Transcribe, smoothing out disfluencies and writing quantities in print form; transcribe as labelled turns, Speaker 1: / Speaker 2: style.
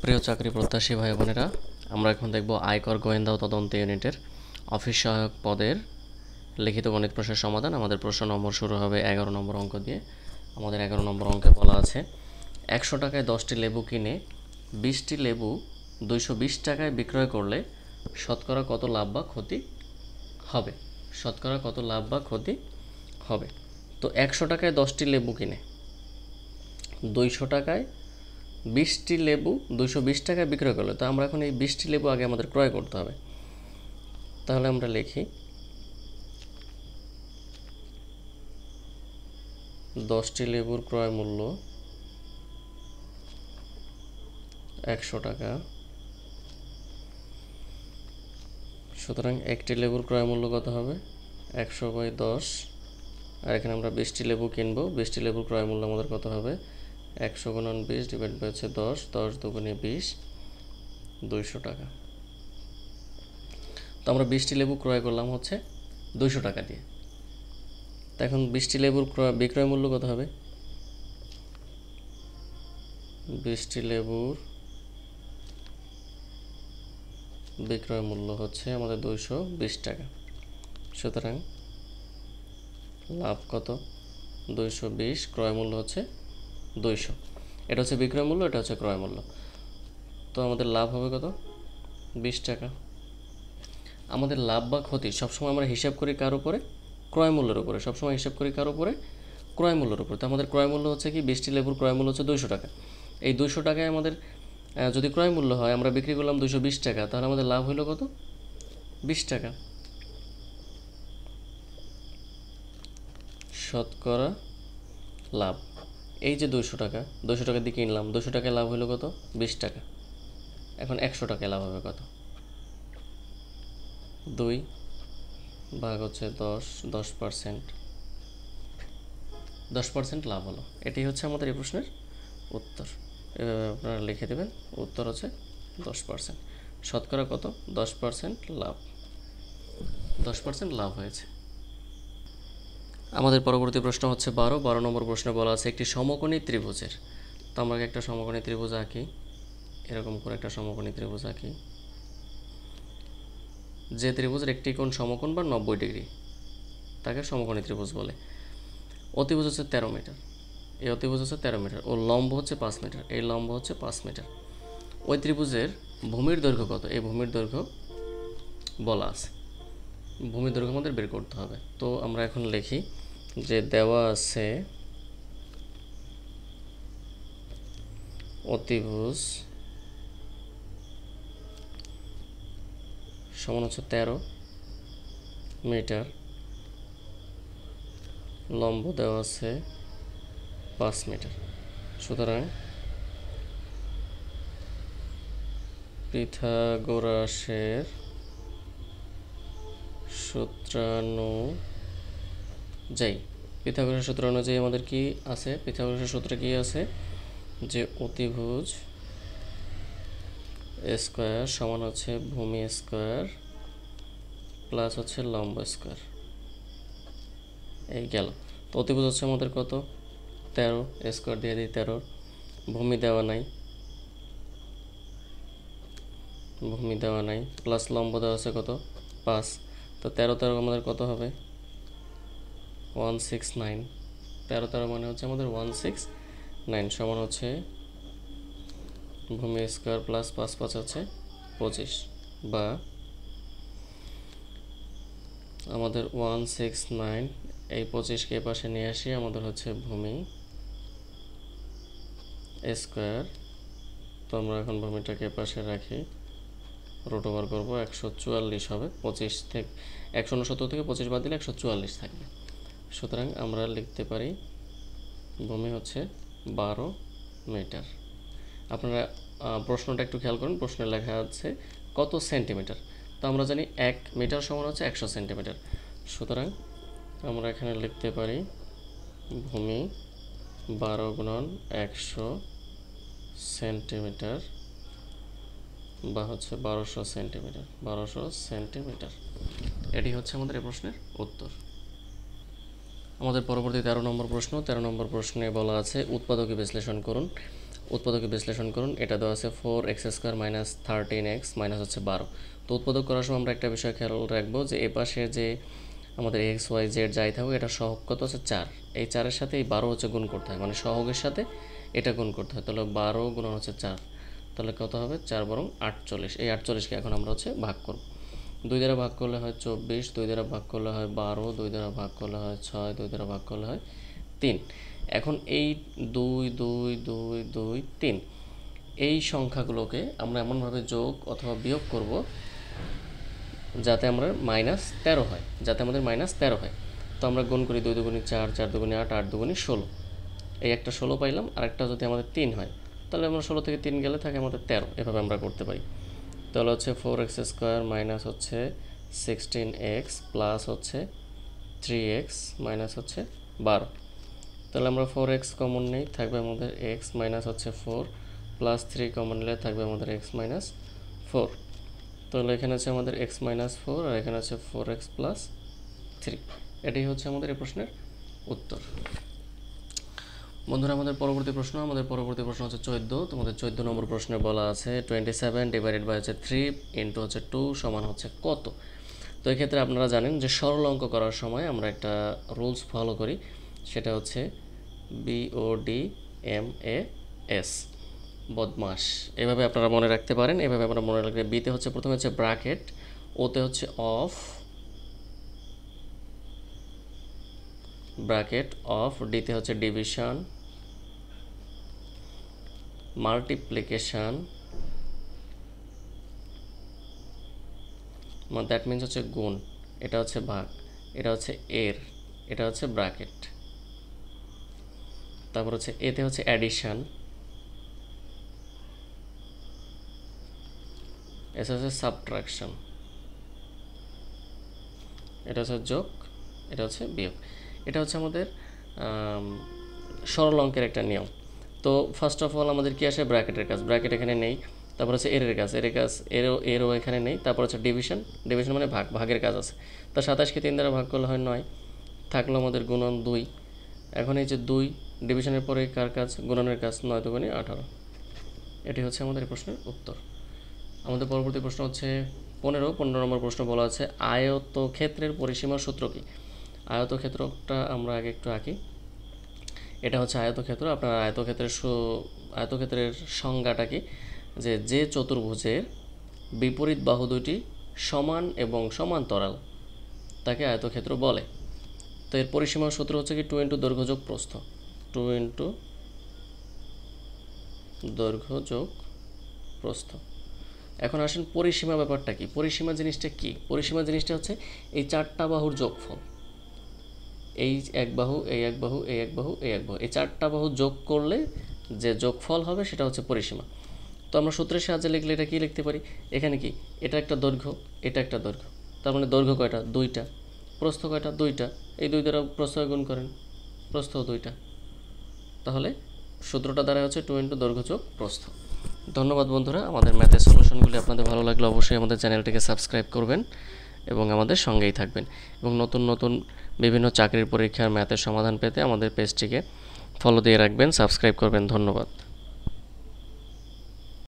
Speaker 1: প্রিয় চাকরি প্রত্যাশী ভাই বোনেরা, আমরা এখন দেখব আয়কর গোয়েন্দা ও তদন্ত ইউনিটের অফিস সহায়ক পদের লিখিত গণিত প্রশ্নের সমাধান। আমাদের প্রশ্ন নম্বর শুরু হবে 11 নম্বর অঙ্ক দিয়ে। আমাদের 11 নম্বর অঙ্কে বলা আছে 100 টাকায় 10টি লেবু কিনে 20টি লেবু 220 টাকায় বিক্রয় করলে শতকরা কত লাভ বা ক্ষতি হবে। শতকরা কত লাভ বা ক্ষতি হবে। তো 100 টাকায় 10টি লেবু কিনে 200 টাকায় 20টি লেবু 220 টাকায় বিক্রয় করলে, তো আমরা এখন এই 20টি লেবু আগে আমাদের ক্রয় করতে হবে। তাহলে আমরা লিখি 10টি লেবুর ক্রয় মূল্য 100 টাকা। সুতরাং একটি লেবুর ক্রয় মূল্য কত হবে? 100/10। আর এখানে আমরা 20টি লেবু কিনবো, 20টি লেবুর ক্রয় মূল্য আমাদের কত হবে? 100 × 20 ডিভাইড বাই হচ্ছে 10, 10 দুগুণে 20, 200 টাকা। তো আমরা 20টি লেবু ক্রয় করলাম হচ্ছে 200 টাকা দিয়ে। তো এখন 20টি লেবুর বিক্রয় মূল্য কত হবে? 20টি লেবুর বিক্রয় মূল্য হচ্ছে আমাদের 220 টাকা। সুতরাং লাভ কত? 220, ক্রয় মূল্য হচ্ছে 200। এটা হচ্ছে বিক্রয় মূল্য, এটা হচ্ছে ক্রয় মূল্য। তো আমাদের লাভ হবে কত? 20 টাকা। আমাদের লাভ বা ক্ষতি সবসময় আমরা হিসাব করি কার উপরে? ক্রয় মূল্যের উপরে। সবসময় হিসাব করি কার উপরে? ক্রয় মূল্যের উপরে। তো আমাদের ক্রয় মূল্য হচ্ছে কি? 20টি লেবুর ক্রয় মূল্য হচ্ছে 200 টাকা। এই 200 টাকায় আমাদের যদি ক্রয় মূল্য হয়, আমরা বিক্রি করলাম 220 টাকা, তাহলে আমাদের লাভ হলো কত? 20 টাকা। শতকরা লাভ, এই যে 200 টাকা, 200 টাকা দিয়ে কিনলাম, 200 টাকায় লাভ হলো কত? 20 টাকা। এখন 100 টাকায় লাভ হবে কত? 2 ভাগ হচ্ছে 10, 10%। 10% লাভ হলো। এটাই হচ্ছে আমাদের এই প্রশ্নের উত্তর। এভাবে আপনারা লিখে দেবেন। উত্তর হচ্ছে 10%। শতকরা কত? 10% লাভ। 10% লাভ হয়েছে। আমাদের পরবর্তী প্রশ্ন হচ্ছে 12 নম্বর প্রশ্নে বলা আছে একটি সমকোণী ত্রিভুজের। তো আমরা একটা সমকোণী ত্রিভুজ আঁকি, এরকম করে একটা সমকোণী ত্রিভুজ আঁকি। যে ত্রিভুজের একটি কোণ সমকোণ বা 90 ডিগ্রি তাকে সমকোণী ত্রিভুজ বলে। অতিভুজ হচ্ছে 13 মিটার, এই অতিভুজ হচ্ছে 13 মিটার, ও লম্ব হচ্ছে 5 মিটার, এই লম্ব হচ্ছে 5 মিটার। ওই ত্রিভুজের ভূমির দৈর্ঘ্য কত? এই ভূমির দৈর্ঘ্য বলা আছে। ভূমির দৈর্ঘ্য আমাদের বের করতে হবে। তো আমরা এখন লিখি যে দেওয়া আছে অতিভুজ সমান হচ্ছে 13 মিটার, লম্ব দেওয়া আছে 5 মিটার। সুতরাং পিথাগোরাসের সূত্র অনুযায়ী আমাদের কি আছে? পিথাগোরাসের সূত্রে কি আছে? যে অতিভুজ স্কয়ার সমান হচ্ছে ভূমি স্কয়ার প্লাস হচ্ছে লম্ব স্কয়ার। এই গেল। তো অতিভুজ হচ্ছে আমাদের কত? 13, স্কয়ার দিয়ে দিই 13। ভূমি দেওয়া নাই, প্লাস লম্ব দেওয়া আছে কত? 5। তো 13 আমাদের কত হবে? 169। 13 মানে হচ্ছে আমাদের 169 সমান হচ্ছে ভূমি স্কয়ার প্লাস 5 5 হচ্ছে 25, বা আমাদের 169, এই 25কে পাশে নিয়ে আসি, আমাদের হচ্ছে ভূমি স্কয়ার। তো আমরা এখন ভূমিটাকে পাশে রাখি, রুট ওভার করবো, 144 হবে। 169 থেকে 25 বাদ দিলে 144 থাকবে। সুতরাং আমরা লিখতে পারি ভূমি হচ্ছে 12 মিটার। আপনারা প্রশ্নটা একটু খেয়াল করুন। প্রশ্নে লেখা আছে কত সেন্টিমিটার। তো আমরা জানি 1 মিটার সমান হচ্ছে 100 সেন্টিমিটার। সুতরাং আমরা এখানে লিখতে পারি ভূমি 12 × 100 সেন্টিমিটার, বা হচ্ছে 1200 সেন্টিমিটার। 1200 সেন্টিমিটার। এটি হচ্ছে আমাদের এই প্রশ্নের উত্তর। আমাদের পরবর্তী 13 নম্বর প্রশ্ন। 13 নম্বর প্রশ্নে বলা আছে উৎপাদকে বিশ্লেষণ করুন। উৎপাদকে বিশ্লেষণ করুন। এটা দেওয়া আছে 4x² মাইনাস 13x মাইনাস হচ্ছে 12। তো উৎপাদক করার সময় আমরা একটা বিষয় খেয়াল রাখবো যে এ পাশে যে আমাদের এক্স ওয়াই জেড যাই থাকুক এটা সহগ কত আছে 4, এই 4-এর সাথে এই 12 হচ্ছে গুণ করতে হয়, মানে সহগের সাথে এটা গুণ করতে হয়। তাহলে 12 গুণন হচ্ছে 4, তাহলে কত হবে 4 বরং 48। এই 48কে এখন আমরা হচ্ছে ভাগ করব। 2 দ্বারা ভাগ করলে হয় 24, 2 দ্বারা ভাগ করলে হয় 12, 2 দ্বারা ভাগ করলে হয় 6, 2 দ্বারা ভাগ করলে হয় 3। এখন এই 2 2 2 2 3 এই সংখ্যাগুলোকে আমরা এমনভাবে যোগ অথবা বিয়োগ করব যাতে আমরা -13 হয়, যাতে আমাদের -13 হয়। তো আমরা গুণ করি 2 দুগুণে 4, 4 দুগুণে 8, 8 দুগুণে 16। এই একটা 16 পাইলাম, আর একটা যদি আমাদের 3 হয় তাহলে আমরা 16 থেকে 3 গেলে থাকে আমাদের 13। এভাবে আমরা করতে পারি। তাহলে হচ্ছে 4x² মাইনাস হচ্ছে 16x প্লাস হচ্ছে 3x মাইনাস হচ্ছে 12। তাহলে আমরা 4x কমন নেই, থাকবে আমাদের x মাইনাস হচ্ছে 4 প্লাস 3 কমন নিলে থাকবে আমাদের x মাইনাস 4। তাহলে এখানে আছে আমাদের x মাইনাস 4 আর এখানে আছে 4x প্লাস 3। এটাই হচ্ছে আমাদের এই প্রশ্নের উত্তর। বন্ধুরা আমাদের পরবর্তী প্রশ্ন হচ্ছে 14। তোমাদের 14 নম্বর প্রশ্নে বলা আছে 27 ডিভাইডেড বাই হচ্ছে 3 ইন্টু হচ্ছে 2 সমান হচ্ছে কত। তো এক্ষেত্রে আপনারা জানেন যে সরল অঙ্ক করার সময় আমরা একটা রুলস ফলো করি, সেটা হচ্ছে BODMAS, বদমাস। এভাবে আপনারা মনে রাখতে পারেন। এভাবে আপনারা মনে রাখলে বিতে হচ্ছে প্রথমে হচ্ছে ব্র্যাকেট, ওতে হচ্ছে অফ, ব্র্যাকেট অফ, ডিতে হচ্ছে ডিভিশন, মাল্টিপ্লিকেশান, দ্যাট মিনস হচ্ছে গুণ, এটা হচ্ছে ভাগ, এটা হচ্ছে এর, এটা হচ্ছে ব্র্যাকেট। তারপর হচ্ছে এতে হচ্ছে অ্যাডিশান, এটা হচ্ছে সাবট্রাকশন, এটা হচ্ছে যোগ, এটা হচ্ছে বিয়োগ। এটা হচ্ছে আমাদের সরল অঙ্কের একটা নিয়ম। তো ফার্স্ট অফ অল আমাদের কি আসে ব্র্যাকেটের কাজ, ব্র্যাকেট এখানে নেই। তারপর হচ্ছে এর কাজ, এরও এখানে নেই। তারপর হচ্ছে ডিভিশন, ডিভিশন মানে ভাগ, ভাগের কাজ আছে। তা 27কে 3 দ্বারা ভাগ করলে হয় 9, থাকলো আমাদের গুণন 2। এখন এই যে 2 ডিভিশনের পরে কার কাজ, গুণনের কাজ, 9 দুগুণে 18। এটি হচ্ছে আমাদের এই প্রশ্নের উত্তর। আমাদের পরবর্তী প্রশ্ন হচ্ছে 15 নম্বর প্রশ্ন বলা আছে আয়তক্ষেত্রের পরিসীমার সূত্র কি। আয়তক্ষেত্রটা আমরা আগে একটু আঁকি। এটা হচ্ছে আয়তক্ষেত্র। আপনার আয়তক্ষেত্রের সংজ্ঞাটা কি, যে চতুর্ভুজের বিপরীত বাহু দুটি সমান এবং সমান্তরাল তাকে আয়তক্ষেত্র বলে। তো এর পরিসীমার সূত্র হচ্ছে কি 2 ইন্টু দৈর্ঘ্য যোগ প্রস্থ, 2 ইন্টু দৈর্ঘ্য যোগ প্রস্থ। এখন আসেন পরিসীমা ব্যাপারটা কি। পরিসীমা জিনিসটা কি, পরিসীমা জিনিসটা হচ্ছে এই 4টা বাহুর যোগফল, এই এক বাহু, এই এক বাহু, এই এক বাহু, এই এক বাহু, এই 4টা বাহু যোগ করলে যে যোগফল হবে সেটা হচ্ছে পরিসীমা। তো আমরা সূত্রের সাহায্যে লিখলে এটা কি লিখতে পারি, এখানে কি এটা একটা দৈর্ঘ্য, এটা একটা দৈর্ঘ্য, তার মানে দৈর্ঘ্য কয়টা 2টা, প্রস্থ কয়টা 2টা, এই 2 দ্বারা প্রস্থ গুণ করেন, প্রস্থ 2টা। তাহলে সূত্রটা দ্বারা হচ্ছে 2 ইন্টু দৈর্ঘ্য যোগ প্রস্থ। ধন্যবাদ বন্ধুরা। আমাদের ম্যাথের সলিউশনগুলি আপনাদের ভালো লাগলে অবশ্যই আমাদের চ্যানেলটিকে সাবস্ক্রাইব করবেন এবং আমাদের সঙ্গেই থাকবেন, এবং নতুন নতুন বিভিন্ন চাকরির পরীক্ষার ম্যাথের সমাধান পেতে আমাদের পেজটিকে ফলো দিয়ে রাখবেন, সাবস্ক্রাইব করবেন। ধন্যবাদ।